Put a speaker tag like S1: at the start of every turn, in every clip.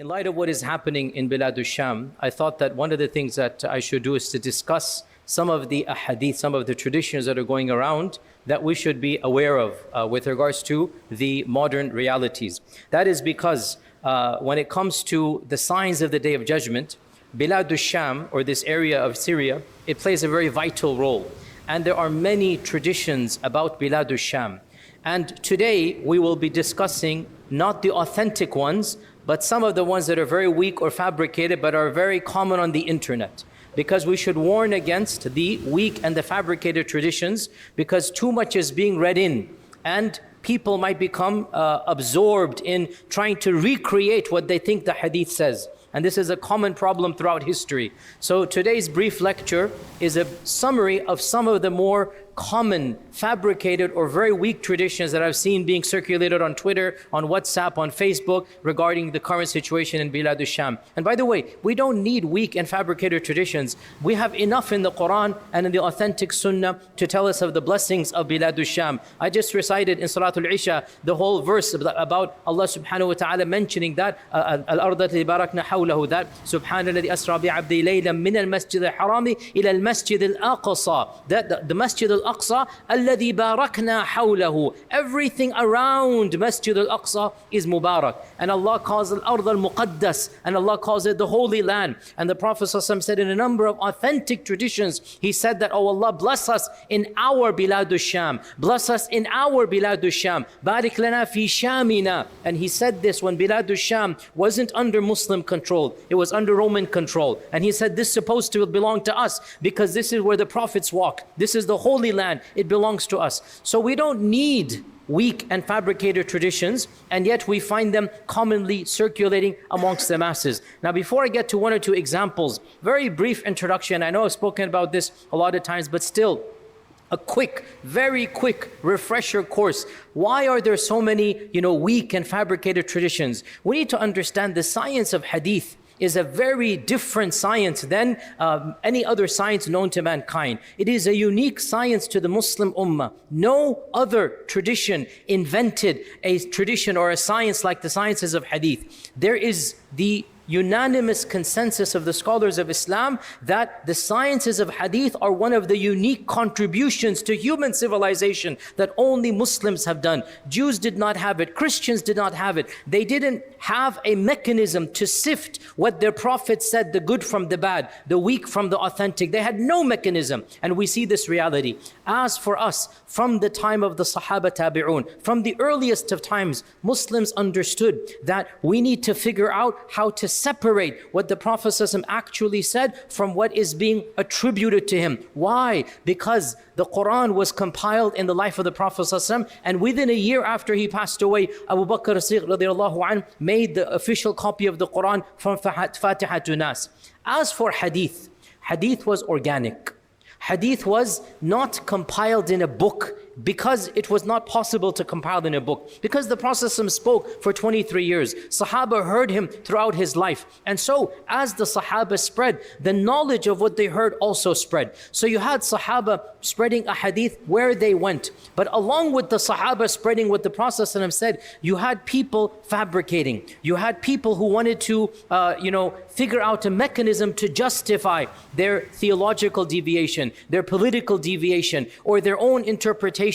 S1: In light of what is happening in Bilad Ash-Sham, I thought that one of the things that I should do is to discuss some of the hadith, some of the traditions that are going around that we should be aware of with regards to the modern realities. That is because when it comes to the signs of the Day of Judgment, Bilad Ash-Sham, or this area of Syria, it plays a very vital role. And there are many traditions about Bilad Ash-Sham. And today we will be discussing not the authentic ones, but some of the ones that are very weak or fabricated, but are very common on the internet. Because we should warn against the weak and the fabricated traditions, because too much is being read in, and people might become absorbed in trying to recreate what they think the hadith says. And this is a common problem throughout history. So today's brief lecture is a summary of some of the more common, fabricated, or very weak traditions that I've seen being circulated on Twitter, on WhatsApp, on Facebook, regarding the current situation in Bilad Ash-Sham. And by the way, we don't need weak and fabricated traditions. We have enough in the Quran and in the authentic Sunnah to tell us of the blessings of Bilad Ash-Sham. I just recited in Salatul Isha the whole verse about Allah subhanahu wa ta'ala mentioning that Al-Ard allati barakna hawlahu, that Subhanalladhi asra bi'abdi laylan min al-masjid al-harami ila al-masjid al-aqsa, that the Masjid al-Aqsa alladhi barakna hawlahu, everything around Masjid al-Aqsa is Mubarak. And Allah calls it Al-Ard al-Muqaddas, and Allah calls it the Holy Land. And the Prophet ﷺ said in a number of authentic traditions, he said that, oh Allah, bless us in our Bilad Ash-Sham, bless us in our Bilad Ash-Sham, barik lana fi shamina. And he said this when Bilad Ash-Sham wasn't under Muslim control, it was under Roman control. And he said this is supposed to belong to us because this is where the prophets walk, this is the Holy Land, it belongs to us. So we don't need weak and fabricated traditions, and yet we find them commonly circulating amongst the masses. Now, before I get to one or two examples, very brief introduction. I know I've spoken about this a lot of times, but still, a quick, very quick refresher course. Why are there so many, weak and fabricated traditions? We need to understand the science of hadith is a very different science than any other science known to mankind. It is a unique science to the Muslim Ummah. No other tradition invented a tradition or a science like the sciences of hadith. There is the unanimous consensus of the scholars of Islam that the sciences of hadith are one of the unique contributions to human civilization that only Muslims have done. Jews did not have it, Christians did not have it. They didn't have a mechanism to sift what their prophet said, the good from the bad, the weak from the authentic. They had no mechanism, and we see this reality. As for us, from the time of the Sahaba Tabi'un, from the earliest of times, Muslims understood that we need to figure out how to separate what the Prophet ﷺ actually said from what is being attributed to him. Why? Because the Quran was compiled in the life of the Prophet ﷺ, and within a year after he passed away, Abu Bakr as-Siddiq radiallahu anhu made the official copy of the Quran from Fatiha to Nas. As for hadith, hadith was organic. Hadith was not compiled in a book because it was not possible to compile in a book. Because the Prophet ﷺ spoke for 23 years. Sahaba heard him throughout his life. And so as the Sahaba spread, the knowledge of what they heard also spread. So you had Sahaba spreading a hadith where they went. But along with the Sahaba spreading what the Prophet ﷺ said, you had people fabricating. You had people who wanted to, figure out a mechanism to justify their theological deviation, their political deviation, or their own interpretation.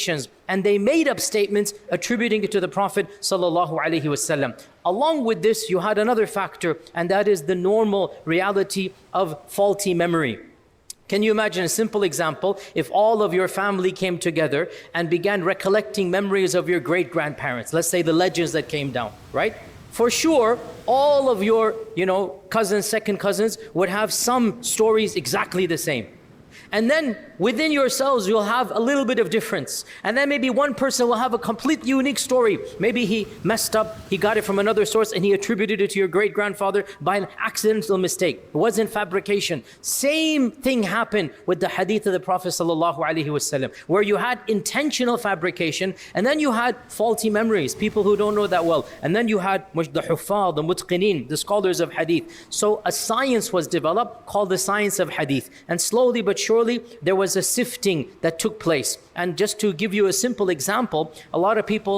S1: And they made up statements attributing it to the Prophet ﷺ. Along with this, you had another factor, and that is the normal reality of faulty memory. Can you imagine a simple example? If all of your family came together and began recollecting memories of your great-grandparents, let's say the legends that came down, right? For sure, all of your, cousins, second cousins would have some stories exactly the same. And then within yourselves, you'll have a little bit of difference. And then maybe one person will have a completely unique story. Maybe he messed up, he got it from another source, and he attributed it to your great-grandfather by an accidental mistake. It wasn't fabrication. Same thing happened with the hadith of the Prophet ﷺ, where you had intentional fabrication, and then you had faulty memories, people who don't know that well. And then you had the huffaz, the mutqinin, the scholars of hadith. So a science was developed called the science of hadith. And slowly but surely there was a sifting that took place. And just to give you a simple example, a lot of people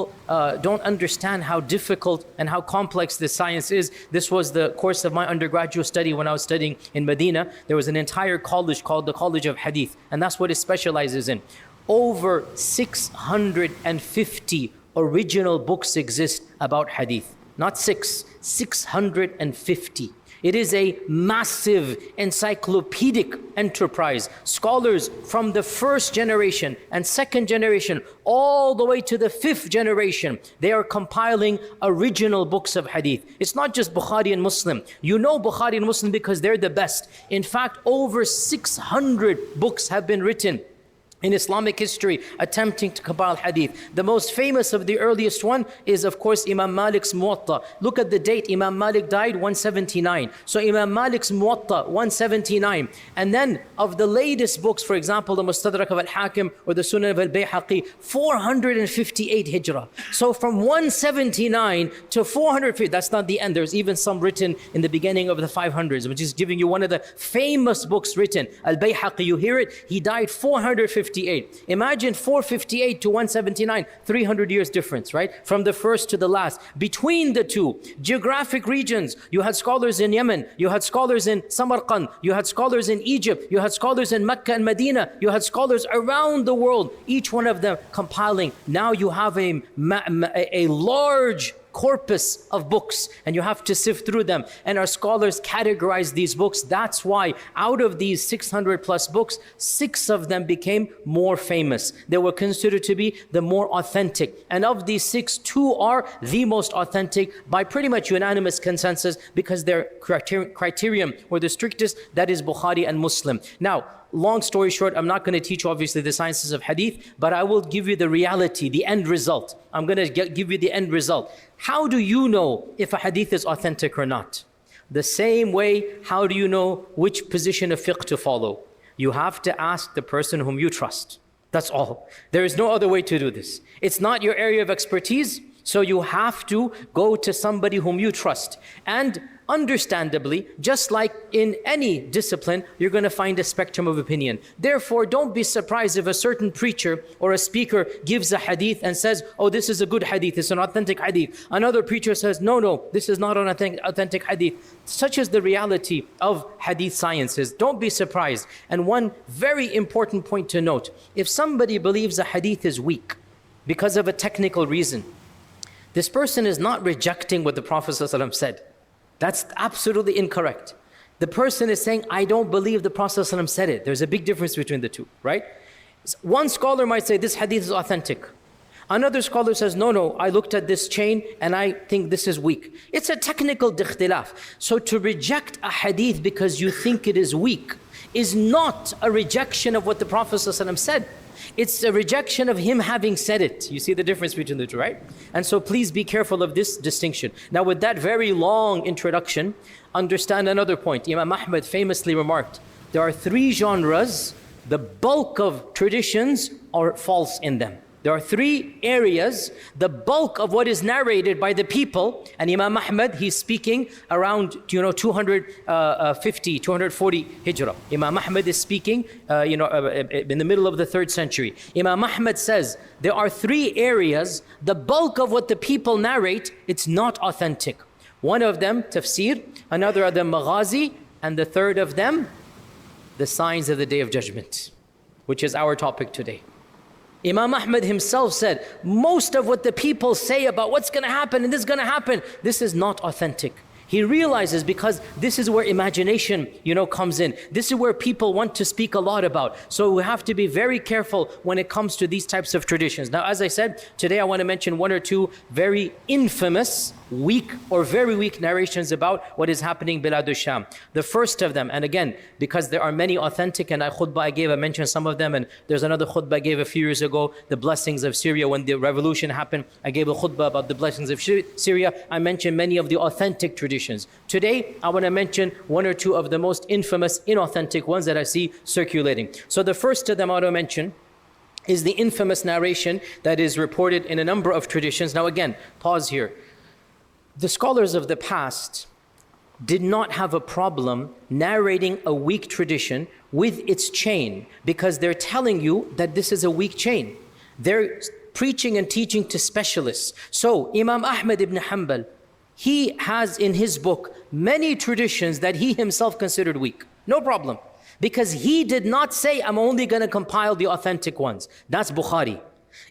S1: don't understand how difficult and how complex this science is. This was the course of my undergraduate study when I was studying in Medina. There was an entire college called the College of Hadith, and that's what it specializes in. Over 650 original books exist about hadith. Not 650. It is a massive encyclopedic enterprise. Scholars from the first generation and second generation all the way to the fifth generation, they are compiling original books of hadith. It's not just Bukhari and Muslim. You know Bukhari and Muslim because they're the best. In fact, over 600 books have been written in Islamic history attempting to compile hadith. The most famous of the earliest one is, of course, Imam Malik's Muwatta. Look at the date. Imam Malik died 179. So Imam Malik's Muwatta, 179. And then of the latest books, for example, the Mustadrak of Al-Hakim or the Sunan of Al-Bayhaqi, 458 Hijrah. So from 179 to 450, that's not the end. There's even some written in the beginning of the 500s, which is giving you one of the famous books written. Al-Bayhaqi, you hear it? He died 458. Imagine 458 to 179, 300 years difference, right? From the first to the last. Between the two, geographic regions, you had scholars in Yemen, you had scholars in Samarkand, you had scholars in Egypt, you had scholars in Mecca and Medina, you had scholars around the world, each one of them compiling. Now you have a large corpus of books, and you have to sift through them. And our scholars categorize these books. That's why out of these 600 plus books, 6 of them became more famous. They were considered to be the more authentic. And of these 6, 2 are the most authentic by pretty much unanimous consensus because their criterion or the strictest, that is Bukhari and Muslim. Now, long story short, I'm not going to teach obviously the sciences of hadith, but I will give you the reality, the end result. I'm going to give you the end result. How do you know if a hadith is authentic or not? The same way, how do you know which position of fiqh to follow? You have to ask the person whom you trust. That's all. There is no other way to do this. It's not your area of expertise, so you have to go to somebody whom you trust. And understandably, just like in any discipline, you're going to find a spectrum of opinion. Therefore, don't be surprised if a certain preacher or a speaker gives a hadith and says, oh, this is a good hadith, it's an authentic hadith. Another preacher says, no, this is not an authentic hadith. Such is the reality of hadith sciences. Don't be surprised. And one very important point to note, if somebody believes a hadith is weak because of a technical reason, this person is not rejecting what the Prophet ﷺ said. That's absolutely incorrect. The person is saying, I don't believe the Prophet ﷺ said it. There's a big difference between the two, right? One scholar might say, this hadith is authentic. Another scholar says, no, I looked at this chain and I think this is weak. It's a technical ikhtilaf. So to reject a hadith because you think it is weak is not a rejection of what the Prophet ﷺ said. It's a rejection of him having said it. You see the difference between the two, right? And so please be careful of this distinction. Now with that very long introduction, understand another point. Imam Ahmad famously remarked, there are 3 genres, the bulk of traditions are false in them. There are 3 areas, the bulk of what is narrated by the people, and Imam Ahmad, he's speaking around 250, 240 Hijrah. Imam Ahmad is speaking in the middle of the 3rd century. Imam Ahmad says, there are 3 areas, the bulk of what the people narrate, it's not authentic. One of them, tafsir, another of them, maghazi, and the third of them, the signs of the Day of Judgment, which is our topic today. Imam Ahmad himself said, most of what the people say about what's going to happen and this is going to happen, this is not authentic. He realizes because this is where imagination, comes in. This is where people want to speak a lot about. So we have to be very careful when it comes to these types of traditions. Now, as I said, today I want to mention 1 or 2 very infamous, weak or very weak narrations about what is happening in Ash-Sham. The first of them, and again, because there are many authentic, and I mentioned some of them, and there's another khutbah I gave a few years ago, the blessings of Syria when the revolution happened. I gave a khutbah about the blessings of Syria. I mentioned many of the authentic traditions. Today, I want to mention 1 or 2 of the most infamous, inauthentic ones that I see circulating. So the first of them I want to mention is the infamous narration that is reported in a number of traditions. Now again, pause here. The scholars of the past did not have a problem narrating a weak tradition with its chain, because they're telling you that this is a weak chain. They're preaching and teaching to specialists. So Imam Ahmad ibn Hanbal, he has in his book many traditions that he himself considered weak. No problem. Because he did not say, I'm only going to compile the authentic ones. That's Bukhari.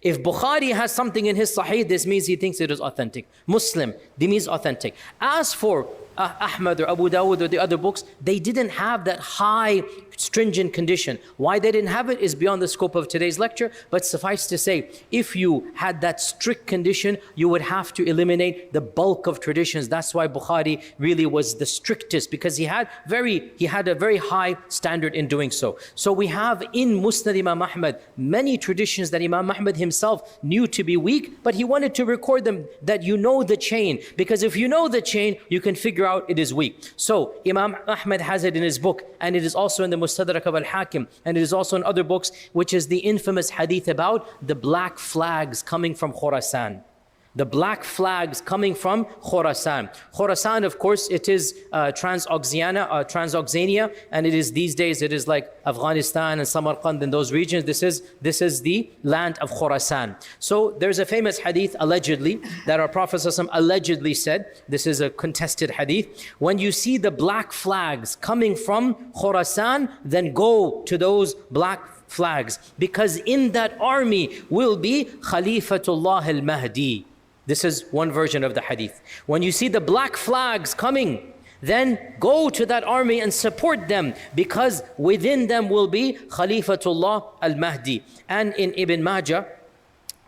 S1: If Bukhari has something in his Sahih, this means he thinks it is authentic. Muslim, this means authentic. As for Ahmad or Abu Dawud or the other books, they didn't have that high stringent condition. Why they didn't have it is beyond the scope of today's lecture, but suffice to say, if you had that strict condition, you would have to eliminate the bulk of traditions. That's why Bukhari really was the strictest, because he had a very high standard in doing so. So we have in Musnad Imam Ahmad many traditions that Imam Ahmad himself knew to be weak, but he wanted to record them that you know the chain, because if you know the chain, you can figure out it is weak. So Imam Ahmad has it in his book, and it is also in the Mustadrak of Al-Hakim, and it is also in other books, which is the infamous hadith about the black flags coming from Khurasan. The black flags coming from Khurasan. Khurasan, of course, it is Transoxania, and it is these days, it is like Afghanistan and Samarkand and those regions. This is the land of Khurasan. So there's a famous hadith, allegedly, that our Prophet ﷺ allegedly said, this is a contested hadith, when you see the black flags coming from Khurasan, then go to those black flags, because in that army will be Khalifatullah al-Mahdi. This is one version of the hadith. When you see the black flags coming, then go to that army and support them, because within them will be Khalifatullah al-Mahdi. And in Ibn Majah,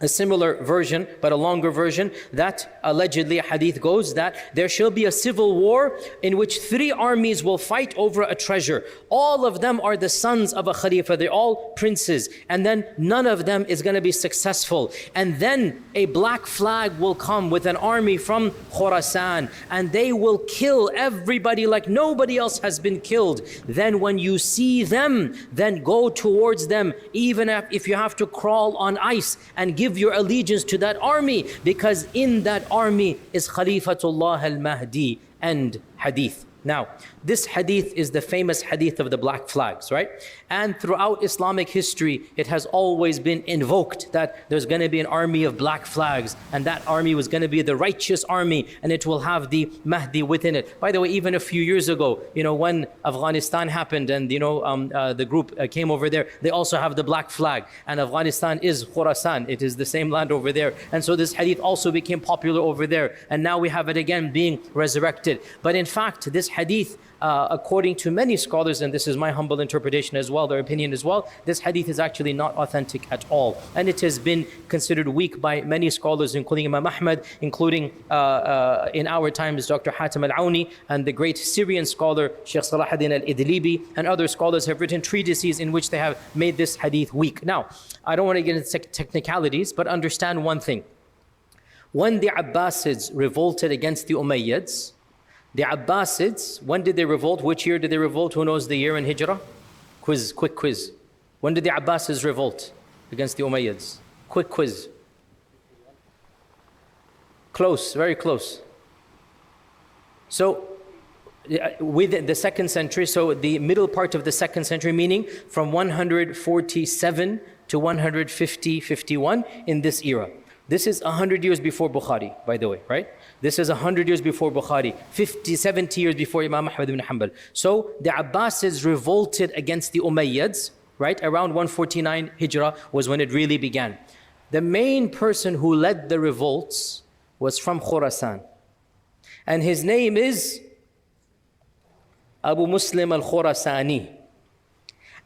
S1: a similar version, but a longer version, that allegedly a hadith goes that there shall be a civil war in which 3 armies will fight over a treasure. All of them are the sons of a Khalifa, they're all princes, and then none of them is going to be successful. And then a black flag will come with an army from Khurasan, and they will kill everybody like nobody else has been killed. Then when you see them, then go towards them, even if you have to crawl on ice, and give your allegiance to that army, because in that army is Khalifatullah al-Mahdi. And hadith. Now, this hadith is the famous hadith of the black flags, right? And throughout Islamic history, it has always been invoked that there's going to be an army of black flags, and that army was going to be the righteous army, and it will have the Mahdi within it. By the way, even a few years ago, when Afghanistan happened and, the group came over there, they also have the black flag. And Afghanistan is Khurasan. It is the same land over there. And so this hadith also became popular over there. And now we have it again being resurrected. But in fact, this hadith, according to many scholars, and this is my humble interpretation as well, their opinion as well, this hadith is actually not authentic at all. And it has been considered weak by many scholars, including Imam Ahmad, including in our times Dr. Hatim al-Auni, and the great Syrian scholar Sheikh Salahuddin al-Idlibi, and other scholars have written treatises in which they have made this hadith weak. Now, I don't want to get into technicalities, but understand one thing. When the Abbasids revolted against the Umayyads, the Abbasids, when did they revolt? Which year did they revolt? Who knows the year in Hijrah? Quick quiz. When did the Abbasids revolt against the Umayyads? Quick quiz. Close, very close. So, within the 2nd century, so the middle part of the 2nd century, meaning from 147 to 150-51 in this era. This is 100 years before Bukhari, by the way, right? This is 100 years before Bukhari, 70 years before Imam Ahmad ibn Hanbal. So the Abbasids revolted against the Umayyads, right? Around 149 Hijrah was when it really began. The main person who led the revolts was from Khurasan. And his name is Abu Muslim al-Khurasani.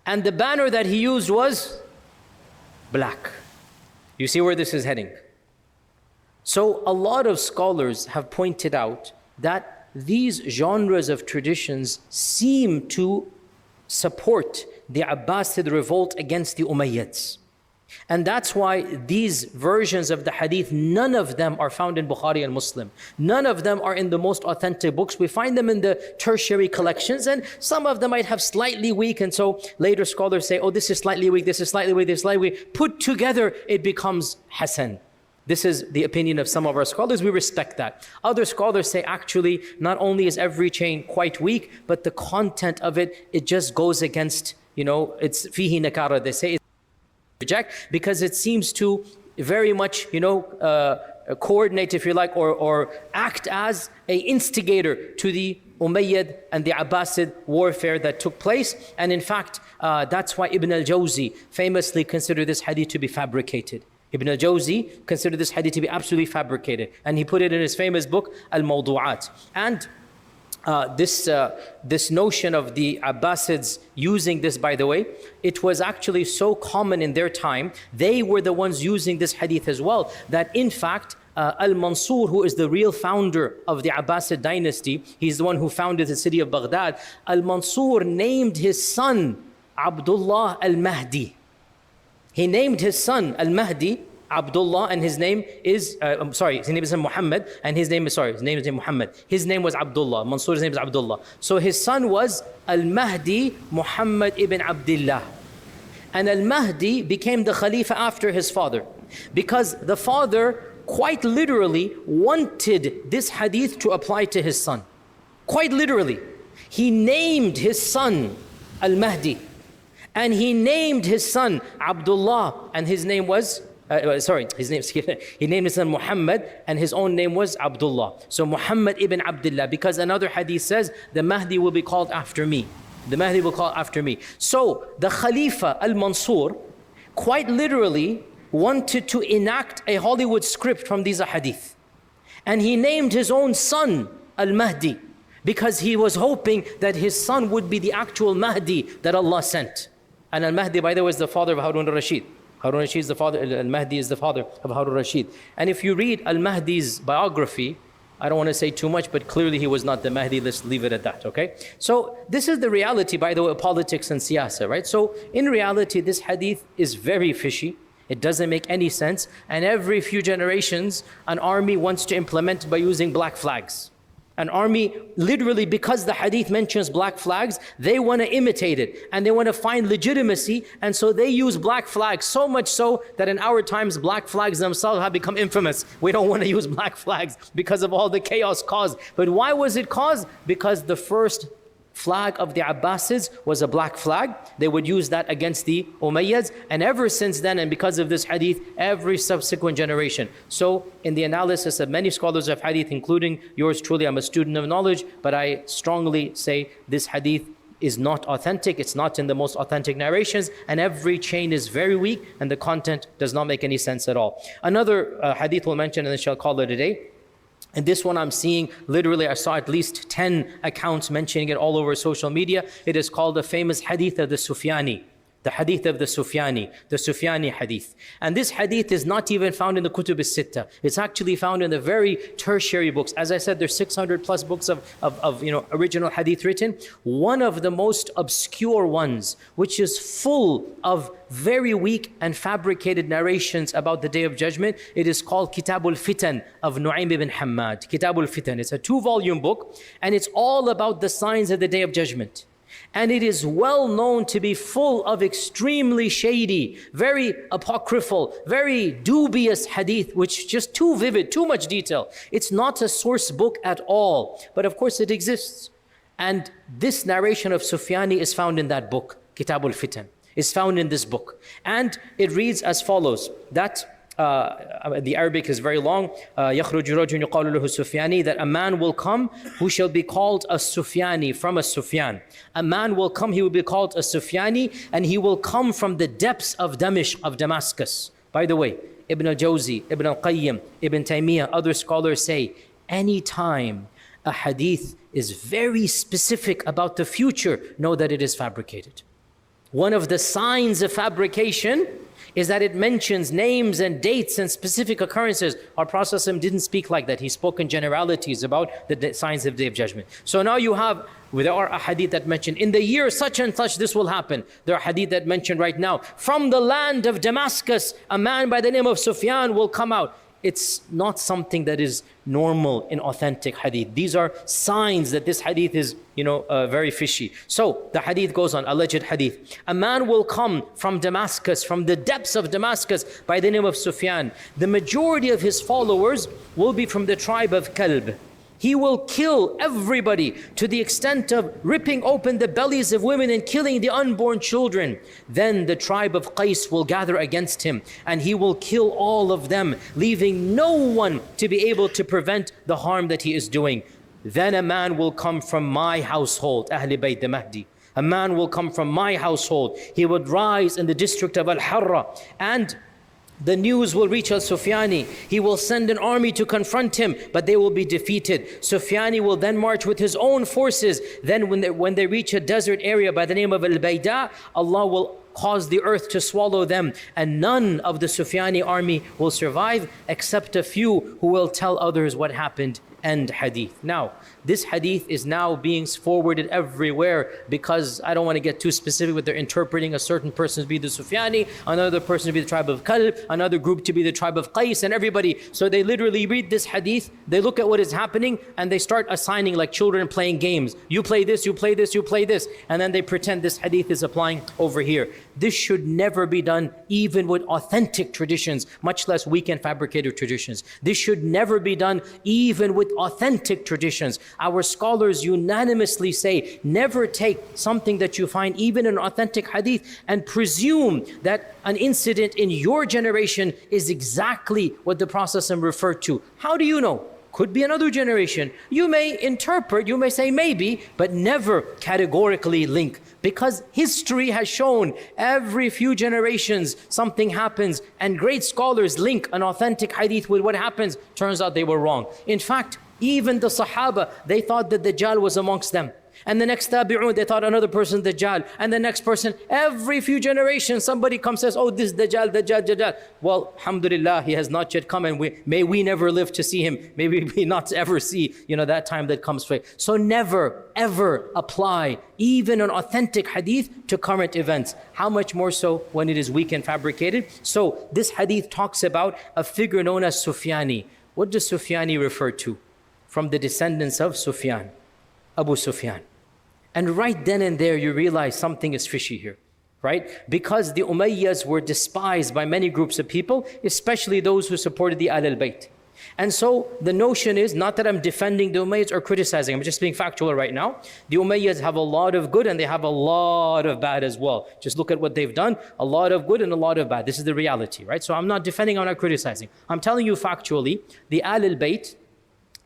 S1: And the banner that he used was black. You see where this is heading? So a lot of scholars have pointed out that these genres of traditions seem to support the Abbasid revolt against the Umayyads. And that's why these versions of the hadith, none of them are found in Bukhari and Muslim. None of them are in the most authentic books. We find them in the tertiary collections, and some of them might have slightly weak, and so later scholars say, oh, this is slightly weak, this is slightly weak, this is slightly weak. Put together, it becomes Hasan. This is the opinion of some of our scholars. We respect that. Other scholars say actually not only is every chain quite weak, but the content of it, it just goes against, it's fihi nakara. They say it's reject because it seems to very much, coordinate, if you like, or act as a instigator to the Umayyad and the Abbasid warfare that took place. And in fact, that's why Ibn al-Jawzi famously considered this hadith to be fabricated. Ibn al-Jawzi considered this hadith to be absolutely fabricated. And he put it in his famous book, Al-Mawdu'at. And this notion of the Abbasids using this, by the way, it was actually so common in their time. They were the ones using this hadith as well, that in fact, Al-Mansur, who is the real founder of the Abbasid dynasty, he's the one who founded the city of Baghdad. Al-Mansur named his son Abdullah al-Mahdi. He named his son al-Mahdi Abdullah, and his name is, his name is Muhammad, and his name is Muhammad. His name was Abdullah. Mansur's name is Abdullah. So his son was Al-Mahdi Muhammad ibn Abdullah. And Al-Mahdi became the Khalifa after his father, because the father quite literally wanted this hadith to apply to his son. Quite literally. He named his son Al-Mahdi, and he named his son Abdullah, and his name was he named his son Muhammad, and his own name was Abdullah. So Muhammad ibn Abdullah, because another hadith says, the Mahdi will be called after me. The Mahdi will call after me. So the Khalifa al-Mansur quite literally wanted to enact a Hollywood script from these hadith. And he named his own son al-Mahdi, because he was hoping that his son would be the actual Mahdi that Allah sent. And al-Mahdi, by the way, is the father of Harun al-Rashid. Harun al-Rashid is the father, al-Mahdi is the father of Harun al-Rashid. And if you read al-Mahdi's biography, I don't want to say too much, but clearly he was not the Mahdi. Let's leave it at that, okay? So this is the reality, by the way, of politics and siyasa, right? So in reality, this hadith is very fishy. It doesn't make any sense. And every few generations, an army wants to implement it by using black flags. An army, literally, because the hadith mentions black flags, they want to imitate it and they want to find legitimacy, and so they use black flags, so much so that in our times black flags themselves have become infamous. We don't want to use black flags because of all the chaos caused. But why was it caused? Because the first flag of the Abbasids was a black flag. They would use that against the Umayyads, and ever since then, and because of this hadith, every subsequent generation. So in the analysis of many scholars of hadith, including yours truly, I'm a student of knowledge, but I strongly say this hadith is not authentic. It's not in the most authentic narrations, and every chain is very weak, and the content does not make any sense at all. Another hadith we'll mention, and then shall call it a day. And this one I'm seeing, literally I saw at least 10 accounts mentioning it all over social media. It is called the famous Hadith of the Sufyani. The Hadith of the Sufyani Hadith. And this hadith is not even found in the Kutub al-Sitta. It's actually found in the very tertiary books. As I said, there's 600 plus books of original hadith written. One of the most obscure ones, which is full of very weak and fabricated narrations about the Day of Judgment. It is called Kitab al-Fitan of Nu'aym ibn Hammad. Kitab al-Fitan. It's a 2-volume book, and it's all about the signs of the Day of Judgment. And it is well known to be full of extremely shady, very apocryphal, very dubious hadith, which just too vivid, too much detail. It's not a source book at all, but of course it exists. And this narration of Sufyani is found in that book, Kitab al-Fitan, is found in this book. And it reads as follows, that the Arabic is very long. يَخْرُجُ رَجُلٌ يُقَالُ لَهُ السُّفْيَانِي, that a man will come who shall be called a Sufyani, from a Sufyan. A man will come, he will be called a Sufyani, and he will come from the depths of Damascus. By the way, Ibn al-Jawzi, Ibn al-Qayyim, Ibn Taymiyyah, other scholars say, any time a hadith is very specific about the future, know that it is fabricated. One of the signs of fabrication is that it mentions names and dates and specific occurrences. Our Prophet didn't speak like that. He spoke in generalities about the signs of the Day of Judgment. So now you have, there are hadith that mention, in the year such and such this will happen. There are hadith that mention right now, from the land of Damascus, a man by the name of Sufyan will come out. it's not something that is normal in authentic hadith. These are signs that this hadith is, very fishy. So the hadith goes on, alleged hadith. A man will come from Damascus, from the depths of Damascus, by the name of Sufyan. The majority of his followers will be from the tribe of Kalb. He will kill everybody to the extent of ripping open the bellies of women and killing the unborn children. Then the tribe of Qais will gather against him, and he will kill all of them, leaving no one to be able to prevent the harm that he is doing. Then a man will come from my household, Ahl Bayt the Mahdi. A man will come from my household. He would rise in the district of Al-Harra, and the news will reach Al-Sufyani. He will send an army to confront him, but they will be defeated. Sufyani will then march with his own forces. Then when they reach a desert area by the name of Al-Bayda, Allah will cause the earth to swallow them, and none of the Sufyani army will survive except a few who will tell others what happened. End hadith. Now, this hadith is now being forwarded everywhere because I don't want to get too specific, but they're interpreting a certain person to be the Sufyani, another person to be the tribe of Kalb, another group to be the tribe of Qais, and everybody. So they literally read this hadith, they look at what is happening, and they start assigning like children playing games. You play this, you play this, you play this. And then they pretend this hadith is applying over here. This should never be done even with authentic traditions, much less weak and fabricated traditions. This should never be done even with authentic traditions. Our scholars unanimously say, never take something that you find even in authentic hadith and presume that an incident in your generation is exactly what the Prophet referred to. How do you know? Could be another generation. You may interpret, you may say maybe, but never categorically link. Because history has shown every few generations something happens, and great scholars link an authentic hadith with what happens. Turns out they were wrong. In fact, even the Sahaba, they thought that Dajjal was amongst them. And the next tabi'un, they thought another person Dajjal. And the next person, every few generations, somebody comes and says, oh, this Dajjal, Dajjal, Dajjal. Well, alhamdulillah, he has not yet come, and may we never live to see him. May we not ever see, that time that comes for. So never, ever apply even an authentic hadith to current events. How much more so when it is weak and fabricated? So this hadith talks about a figure known as Sufyani. What does Sufyani refer to? From the descendants of Sufyan, Abu Sufyan. And right then and there you realize something is fishy here, right? Because the Umayyads were despised by many groups of people, especially those who supported the Ahl al-Bayt. And so the notion is, not that I'm defending the Umayyads or criticizing, I'm just being factual right now. The Umayyads have a lot of good and they have a lot of bad as well. Just look at what they've done, a lot of good and a lot of bad. This is the reality, right? So I'm not defending, I'm not criticizing. I'm telling you factually, the Ahl al-Bayt,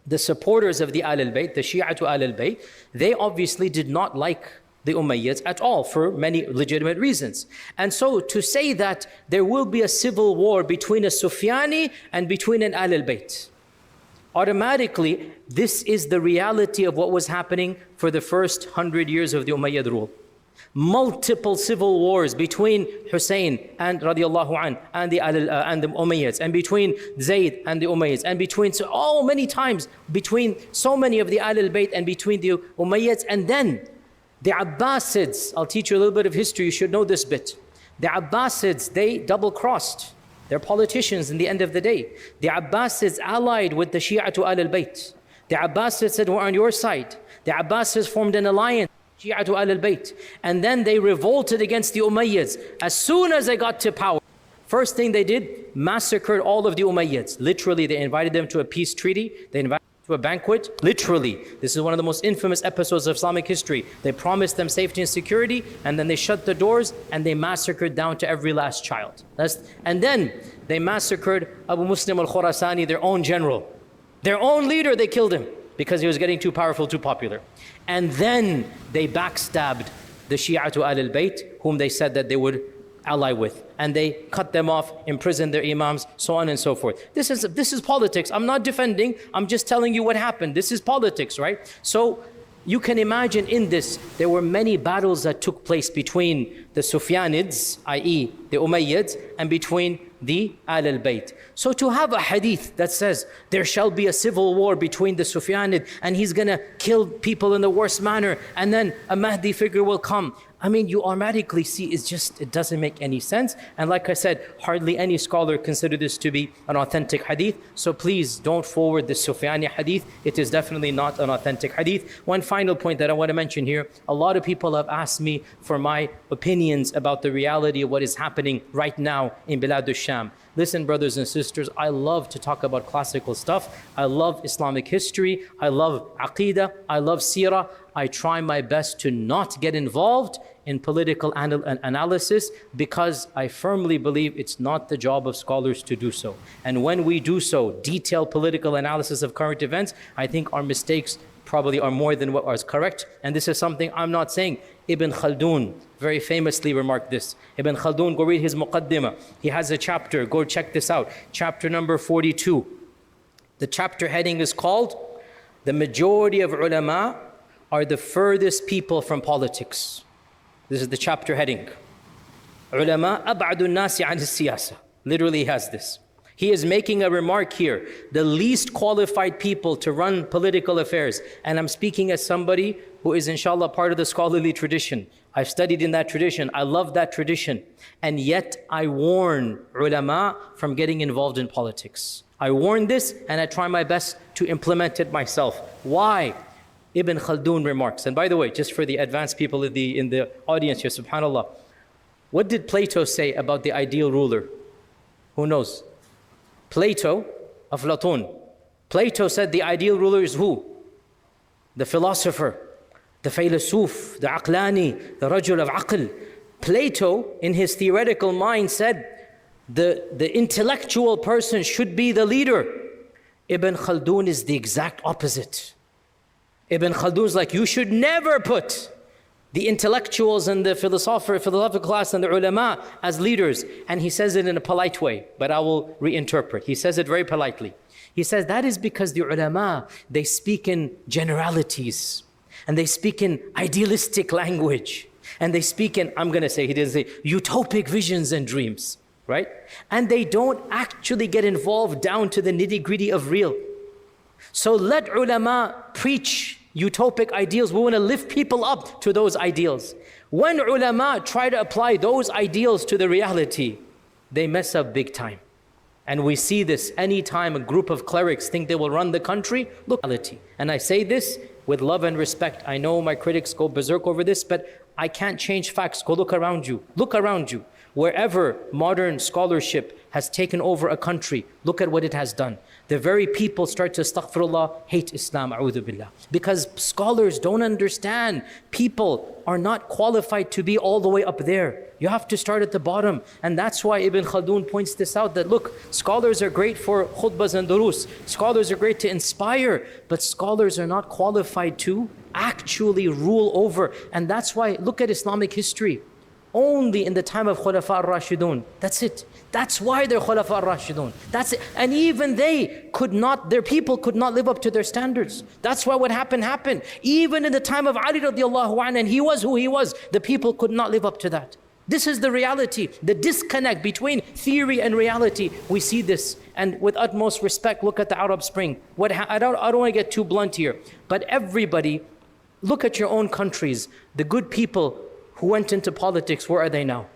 S1: the supporters of the Ahl al-Bayt, the Shia to Ahl al-Bayt, they obviously did not like the Umayyads at all for many legitimate reasons. And so to say that there will be a civil war between a Sufyani and between an Ahl al-Bayt, automatically this is the reality of what was happening for the first 100 years of the Umayyad rule. Multiple civil wars between Hussein and radiallahu an and the Umayyads, and between Zayd and the Umayyads, and between so many times between so many of the Ahl al-Bayt and between the Umayyads. And then the Abbasids, I'll teach you a little bit of history, you should know this bit. The Abbasids, they double-crossed. They're politicians in the end of the day. The Abbasids allied with the Shia to Ahl al-Bayt. The Abbasids said, we're on your side. The Abbasids formed an alliance, Shia to Ahl al-Bayt. And then they revolted against the Umayyads. As soon as they got to power, first thing they did, massacred all of the Umayyads. Literally, they invited them to a peace treaty. They invited them to a banquet. Literally, this is one of the most infamous episodes of Islamic history. They promised them safety and security, and then they shut the doors, and they massacred down to every last child. And then they massacred Abu Muslim al-Khurasani, their own general. Their own leader, they killed him because he was getting too powerful, too popular. And then they backstabbed the Shia to Ahl al-Bayt, whom they said that they would ally with. And they cut them off, imprisoned their imams, so on and so forth. This is politics. I'm not defending, I'm just telling you what happened. This is politics, right? So you can imagine in this, there were many battles that took place between the Sufyanids, i.e. the Umayyads, and between the Ahl al-Bayt. So to have a hadith that says there shall be a civil war between the Sufyanid and he's going to kill people in the worst manner, and then a Mahdi figure will come. I mean, you automatically see it doesn't make any sense. And like I said, hardly any scholar consider this to be an authentic hadith. So please don't forward the Sufyani hadith. It is definitely not an authentic hadith. One final point that I want to mention here. A lot of people have asked me for my opinions about the reality of what is happening right now in Bilad Ash-Sham. Listen, brothers and sisters, I love to talk about classical stuff. I love Islamic history. I love Aqidah. I love Seerah. I try my best to not get involved in political analysis because I firmly believe it's not the job of scholars to do so. And when we do so, detailed political analysis of current events, I think our mistakes probably are more than what is correct. And this is something I'm not saying. Ibn Khaldun very famously remarked this. Ibn Khaldun, go read his Muqaddimah. He has a chapter, go check this out. Chapter number 42. The chapter heading is called, "The majority of ulama are the furthest people from politics." This is the chapter heading. Ulama ab'adu nasi an siyasa. Literally he has this. He is making a remark here. The least qualified people to run political affairs. And I'm speaking as somebody who is inshallah part of the scholarly tradition. I've studied in that tradition. I love that tradition. And yet I warn ulama from getting involved in politics. I warn this and I try my best to implement it myself. Why? Ibn Khaldun remarks. And by the way, just for the advanced people in the audience here, subhanAllah. What did Plato say about the ideal ruler? Who knows? Plato, Aflatun. Plato said the ideal ruler is who? The philosopher, the Faylasuf, the Aqlani, the Rajul of Aql. Plato, in his theoretical mind, said the intellectual person should be the leader. Ibn Khaldun is the exact opposite. Ibn Khaldun is like, you should never put the intellectuals and the philosophical class and the ulama as leaders. And he says it in a polite way, but I will reinterpret. He says it very politely. He says that is because the ulama, they speak in generalities and they speak in idealistic language and they speak in, I'm going to say, he didn't say, utopic visions and dreams, right? And they don't actually get involved down to the nitty-gritty of real. So let ulama preach utopic ideals. We want to lift people up to those ideals. When ulama try to apply those ideals to the reality, they mess up big time. And we see this anytime a group of clerics think they will run the country, look at reality. And I say this with love and respect. I know my critics go berserk over this, but I can't change facts. Go look around you. Look around you. Wherever modern scholarship has taken over a country, look at what it has done. The very people start to, astaghfirullah, hate Islam, a'udhu billah. Because scholars don't understand. People are not qualified to be all the way up there. You have to start at the bottom. And that's why Ibn Khaldun points this out, that look, scholars are great for khutbahs and durus. Scholars are great to inspire, but scholars are not qualified to actually rule over. And that's why, look at Islamic history. Only in the time of Khulafa al-Rashidun. That's it. That's why they're Khulafa al-Rashidun. That's it. And even they could not, their people could not live up to their standards. That's why what happened. Even in the time of Ali radiallahu anhu, and he was who he was, the people could not live up to that. This is the reality, the disconnect between theory and reality. We see this, and with utmost respect, look at the Arab Spring. I don't want to get too blunt here, but everybody, look at your own countries. The good people who went into politics, where are they now?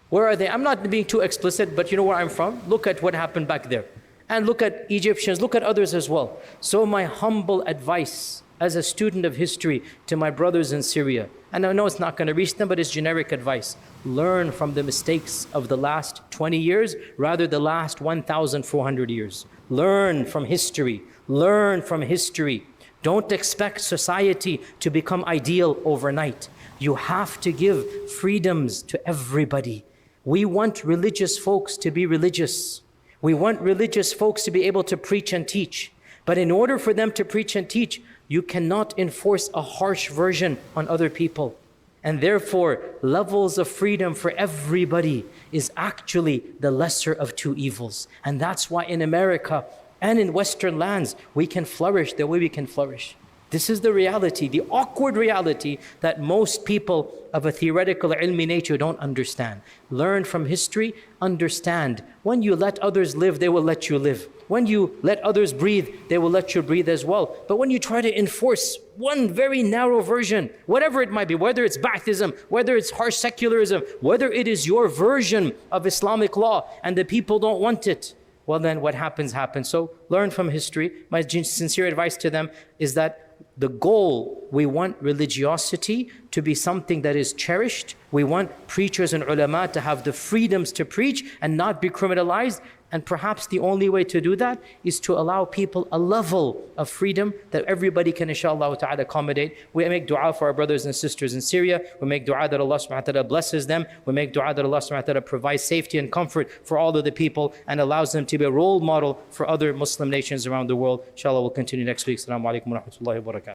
S1: Where are they? I'm not being too explicit, but you know where I'm from? Look at what happened back there. And look at Egyptians, look at others as well. So my humble advice as a student of history to my brothers in Syria, and I know it's not going to reach them, but it's generic advice. Learn from the mistakes of the last 20 years, rather the last 1,400 years. Learn from history. Learn from history. Don't expect society to become ideal overnight. You have to give freedoms to everybody. We want religious folks to be religious. We want religious folks to be able to preach and teach. But in order for them to preach and teach, you cannot enforce a harsh version on other people. And therefore, levels of freedom for everybody is actually the lesser of two evils. And that's why in America and in Western lands, we can flourish the way we can flourish. This is the reality, the awkward reality that most people of a theoretical ilmi nature don't understand. Learn from history, understand. When you let others live, they will let you live. When you let others breathe, they will let you breathe as well. But when you try to enforce one very narrow version, whatever it might be, whether it's Ba'athism, whether it's harsh secularism, whether it is your version of Islamic law and the people don't want it, well then what happens, happens. So learn from history. My sincere advice to them is that the goal, we want religiosity to be something that is cherished. We want preachers and ulama to have the freedoms to preach and not be criminalized. And perhaps the only way to do that is to allow people a level of freedom that everybody can inshallah ta'ala accommodate. We make dua for our brothers and sisters in Syria. We make dua that Allah subhanahu wa ta'ala blesses them. We make dua that Allah subhanahu wa ta'ala provides safety and comfort for all of the people and allows them to be a role model for other Muslim nations around the world. Inshallah, we'll continue next week. Assalamu alaikum wa rahmatullahi wa barakatuh.